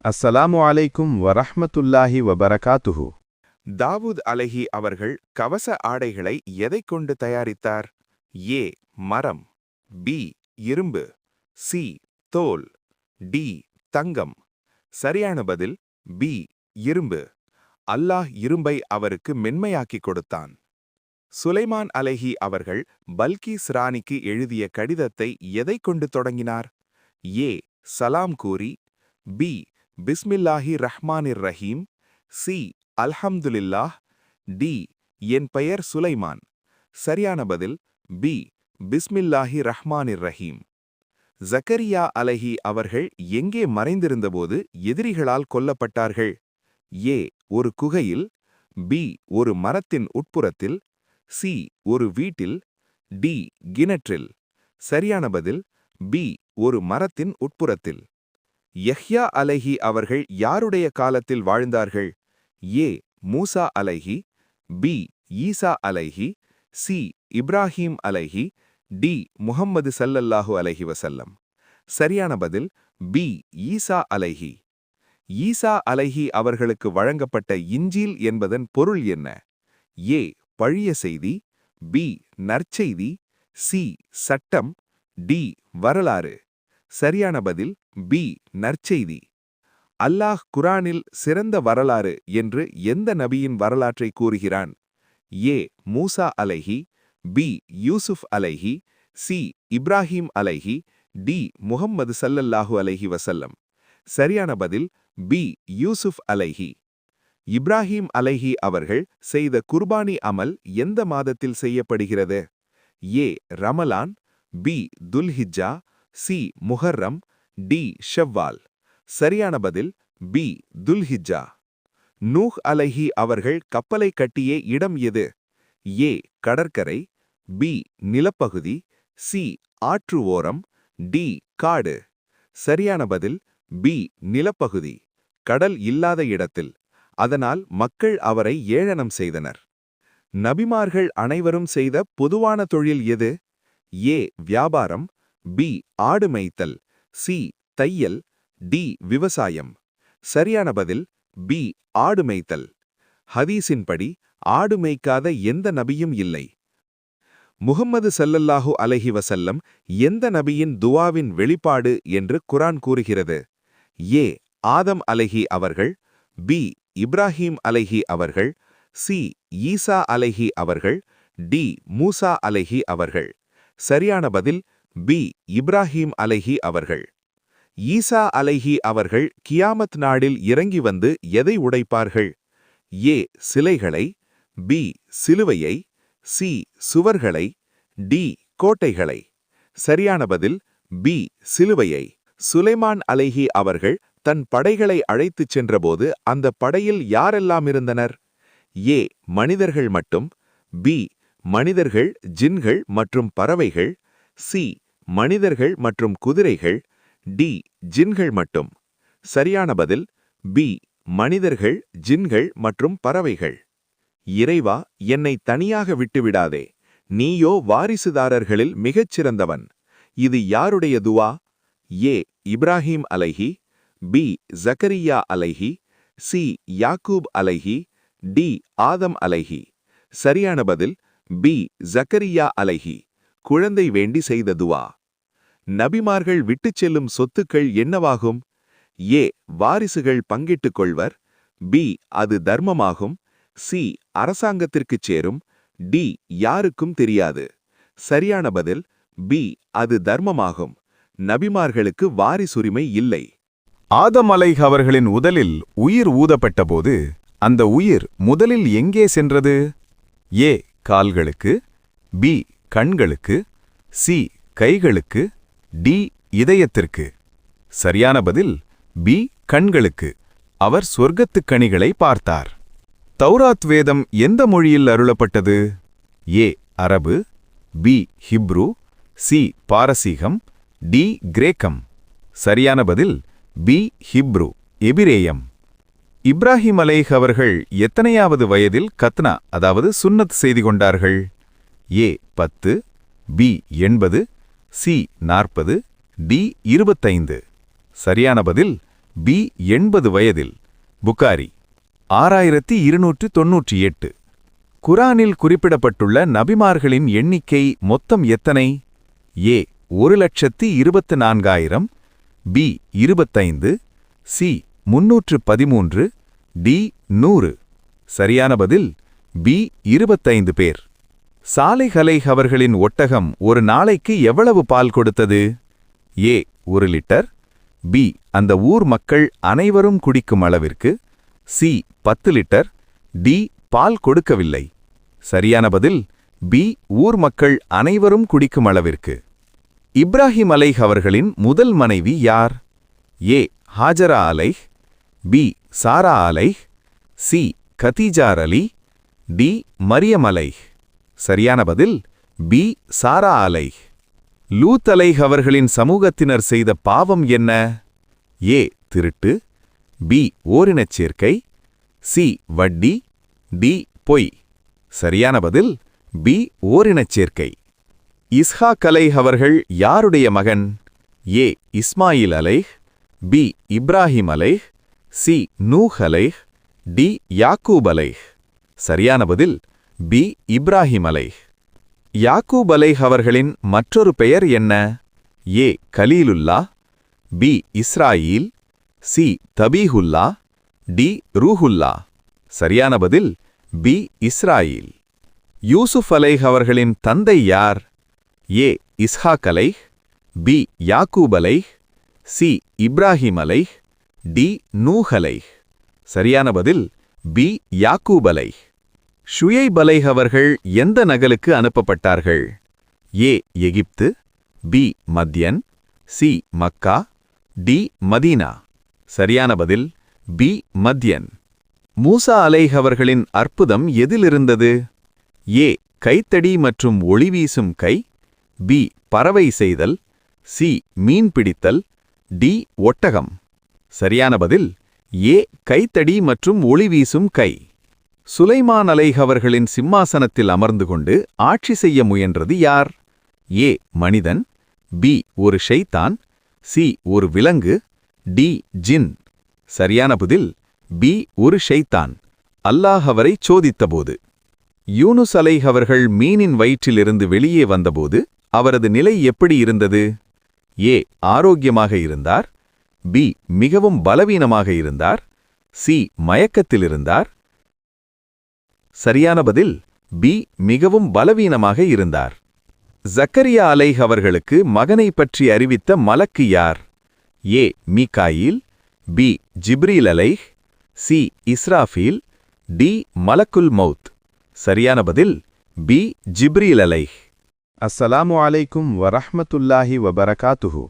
அஸ்ஸலாமு அலைக்கும் வரஹ்மத்துல்லாஹி வபரகாத்துஹு. தாவூத் அலைஹி அவர்கள் கவச ஆடைகளை எதைக் கொண்டு தயாரித்தார்? ஏ மரம், பி இரும்பு, சி தோல், டி தங்கம். சரியான பதில் பி இரும்பு. அல்லாஹ் இரும்பை அவருக்கு மென்மையாக்கிக் கொடுத்தான். சுலைமான் அலைஹி அவர்கள் பல்கீஸ் ராணிக்கு எழுதிய கடிதத்தை எதைக் கொண்டு தொடங்கினார்? ஏ சலாம் கூறி, பி பிஸ்மில்லாஹி ரஹ்மானிர் ரஹீம், சி அல்ஹம்துலில்லாஹ், டி என் பெயர் சுலைமான். சரியான பதில் பி பிஸ்மில்லாஹி ரஹ்மானிர் ரஹீம். ஜக்கரியா அலைஹி அவர்கள் எங்கே மறைந்திருந்தபோது எதிரிகளால் கொல்லப்பட்டார்கள்? ஏ ஒரு குகையில், பி ஒரு மரத்தின் உட்புறத்தில், சி ஒரு வீட்டில், டி கிணற்றில். சரியான பதில் பி ஒரு மரத்தின் உட்புறத்தில். யஹ்யா அலைஹி அவர்கள் யாருடைய காலத்தில் வாழ்ந்தார்கள்? ஏ மூசா அலைஹி, பி ஈசா அலைஹி, சி இப்ராஹீம் அலைஹி, டி முஹம்மது ஸல்லல்லாஹு அலைஹி வஸல்லம். சரியான பதில் பி ஈசா அலைஹி. ஈசா அலைஹி அவர்களுக்கு வழங்கப்பட்ட இஞ்சில் என்பதன் பொருள் என்ன? ஏ பழிய செய்தி, பி நற்செய்தி, சி சட்டம், டி வரலாறு. சரியான பதில் பி நற்செய்தி. அல்லாஹ் குரானில் சிறந்த வரலாறு என்று எந்த நபியின் வரலாற்றை கூறுகிறான்? ஏ மூசா அலைஹி, பி யூசுப் அலைஹி, சி இப்ராஹீம் அலைஹி, டி முஹம்மது ஸல்லல்லாஹு அலைஹி வஸல்லம். சரியான பதில் பி யூசுப் அலைஹி. இப்ராஹீம் அலைஹி அவர்கள் செய்த குர்பானி அமல் எந்த மாதத்தில் செய்யப்படுகிறது? ஏ ரமலான், பி துல்ஹிஜ்ஜா, சி முஹர்ரம், டி ஷவ்வால். சரியான பதில் பி துல்ஹிஜ்ஜா. நூஹ் அலைஹி அவர்கள் கப்பலை கட்டிய இடம் எது? ஏ கடற்கரை, பி நிலப்பகுதி, சி ஆற்று ஓரம், டி காடு. சரியான பதில் பி நிலப்பகுதி, கடல் இல்லாத இடத்தில். அதனால் மக்கள் அவரை ஏளனம் செய்தனர். நபிமார்கள் அனைவரும் செய்த பொதுவான தொழில் எது? ஏ வியாபாரம், பி ஆடு மேய்த்தல், சி தையல், டி விவசாயம். சரியான பதில் பி ஆடு மேய்த்தல். ஹதீஸின்படி ஆடு மேய்க்காத எந்த நபியும் இல்லை. முஹம்மது ஸல்லல்லாஹு அலைஹி வஸல்லம் எந்த நபியின் துஆவின் வெளிப்பாடு என்று குர்ஆன் கூறுகிறது? ஏ ஆதம் அலைஹி அவர்கள், பி இப்ராஹீம் அலைஹி அவர்கள், சி ஈசா அலைஹி அவர்கள், டி மூசா அலைஹி அவர்கள். சரியான பதில் பி இப்ராஹீம் அலைஹி அவர்கள். ஈசா அலைஹி அவர்கள் கியாமத் நாளில் இறங்கி வந்து எதை உடைப்பார்கள்? ஏ சிலைகளை, பி சிலுவையை, சி சுவர்களை, டி கோட்டைகளை. சரியான பதில் பி சிலுவையை. சுலைமான் அலைஹி அவர்கள் தன் படைகளை அழைத்துச் சென்றபோது அந்த படையில் யாரெல்லாம் இருந்தனர்? ஏ மனிதர்கள் மட்டும், பி மனிதர்கள், ஜின்கள் மற்றும் பறவைகள், சி மனிதர்கள் மற்றும் குதிரைகள், டி ஜின்கள் மட்டும். சரியான பதில் பி மனிதர்கள், ஜின்கள் மற்றும் பறவைகள். இறைவா, என்னை தனியாக விட்டுவிடாதே, நீயோ வாரிசுதாரர்களில் மிகச் சிறந்தவன். இது யாருடைய துஆ? ஏ இப்ராஹீம் அலைஹி, பி ஜக்கரியா அலைஹி, சி யாக்கூப் அலைஹி, டி ஆதம் அலைஹி. சரியான பதில் பி ஜக்கரியா அலைஹி. குழந்தை வேண்டி செய்த துஆ. நபிமார்கள் விட்டுச் செல்லும் சொத்துக்கள் என்னவாகும்? ஏ வாரிசுகள் பங்கிட்டுக் கொள்வர், பி அது தர்மமாகும், சி அரசாங்கத்திற்குச் சேரும், டி யாருக்கும் தெரியாது. சரியான பதில் பி அது தர்மமாகும். நபிமார்களுக்கு வாரிசுரிமை இல்லை. ஆதம் அலைஹ் அவர்களின் உடலில் உயிர் ஊதப்பட்டபோது அந்த உயிர் முதலில் எங்கே சென்றது? ஏ கால்களுக்கு, பி கண்களுக்கு, சி கைகளுக்கு, டி இதயத்திற்கு. சரியான பதில் பி கண்களுக்கு. அவர் சொர்க்கத்துக் கனிகளை பார்த்தார். தௌராத் வேதம் எந்த மொழியில் அருளப்பட்டது? ஏ அரபு, பி ஹிப்ரு, சி பாரசீகம், டி கிரேக்கம். சரியான பதில் பி ஹிப்ரு எபிரேயம். இப்ராஹிம் அலைஹ் அவர்கள் எத்தனையாவது வயதில் கத்னா அதாவது சுன்னத் செய்து கொண்டார்கள்? ஏ 10, பி 80, சி 40, டி 25. சரியான பதில் பி 80 வயதில். புகாரி 6298. குரானில் குறிப்பிடப்பட்டுள்ள நபிமார்களின் எண்ணிக்கை மொத்தம் எத்தனை? ஏ 1,24,000, பி 25, சி 313, டி 100. சரியான பதில் பி 25 பேர். சாலிஹ் அலைஹ் அவர்களின் ஒட்டகம் ஒரு நாளைக்கு எவ்வளவு பால் கொடுத்தது? ஏ 1 லிட்டர், பி அந்த ஊர் மக்கள் அனைவரும் குடிக்கும் அளவிற்கு, சி 10 லிட்டர், டி பால் கொடுக்கவில்லை. சரியான பதில் பி ஊர் மக்கள் அனைவரும் குடிக்கும் அளவிற்கு. இப்ராஹிம் அலைஹ் அவர்களின் முதல் மனைவி யார்? ஏ ஹாஜரா அலைஹ், பி சாரா அலைஹ், சி கதீஜார் அலி, டி மரியம் அலைஹ். சரியான பதில் பி சாரா அலைஹ். லூத் அலைஹ் அவர்களின் சமூகத்தினர் செய்த பாவம் என்ன? ஏ திருட்டு, பி ஓரினச் சேர்க்கை, சி வட்டி, டி பொய். சரியான பதில் பி ஓரினச் சேர்க்கை. இஸ்ஹாக் அலைஹ் அவர்கள் யாருடைய மகன்? ஏ இஸ்மாயில் அலைஹ், பி இப்ராஹிம் அலைஹ், சி நூஹ் அலைஹ், டி யாக்கூப் அலைஹ். சரியான பதில் பி இப்ராஹிம் அலைஹ். யாக்கூப் அலைஹ் அவர்களின் மற்றொரு பெயர் என்ன? ஏ Khaleelullah, B இஸ்ராயீல், C தபீஹுல்லா, D Ruhollah. சரியான பதில் பி இஸ்ராயீல். யூசுப் அலைஹ் அவர்களின் தந்தை யார்? ஏ இஸ்ஹாக் அலைஹ், பி யாக்கூப் அலைஹ், சி இப்ராஹிம் அலைஹ், டி நூஹ் அலைஹ். சரியான பதில் பி யாக்கூப் அலைஹ். ஷுயைப் அலைஹ் அவர்கள் எந்த நகலுக்கு அனுப்பப்பட்டார்கள்? ஏ எகிப்து, பி மத்யன், சி மக்கா, டி மதீனா. சரியான பதில் பி மத்யன். மூசா அலைஹ் அவர்களின் அற்புதம் எதிலிருந்தது? ஏ கைத்தடி மற்றும் ஒளிவீசும் கை, பி பறவை செய்தல், சி மீன் பிடித்தல், டி ஒட்டகம். சரியான பதில் ஏ கைத்தடி மற்றும் ஒளிவீசும் கை. சுலைமான் அலைஹ் அவர்களின் சிம்மாசனத்தில் அமர்ந்து கொண்டு ஆட்சி செய்ய முயன்றது யார்? ஏ மனிதன், பி ஒரு ஷைத்தான், சி ஒரு விலங்கு, டி ஜின். சரியான பதில் பி ஒரு ஷைத்தான். அல்லாஹ் அவரை சோதித்தபோது. யூனுஸ் அலைஹ் அவர்கள் மீனின் வயிற்றிலிருந்து வெளியே வந்தபோது அவரது நிலை எப்படி இருந்தது? ஏ ஆரோக்கியமாக இருந்தார், பி மிகவும் பலவீனமாக இருந்தார், சி மயக்கத்தில் இருந்தார். சரியான பதில் பி மிகவும் பலவீனமாக இருந்தார். ஜக்கரியா அலைஹ் அவர்களுக்கு மகனை பற்றி அறிவித்த மலக்கு யார்? ஏ மீகாயில், பி ஜிப்ரீல் அலைஹ், சி இஸ்ராஃபீல், டி மலக்குல் மௌத். சரியான பதில் பி ஜிப்ரீல் அலைஹ். அஸ்ஸலாமு அலைக்கும் வரஹ்மத்துல்லாஹி வபரகாத்துஹு.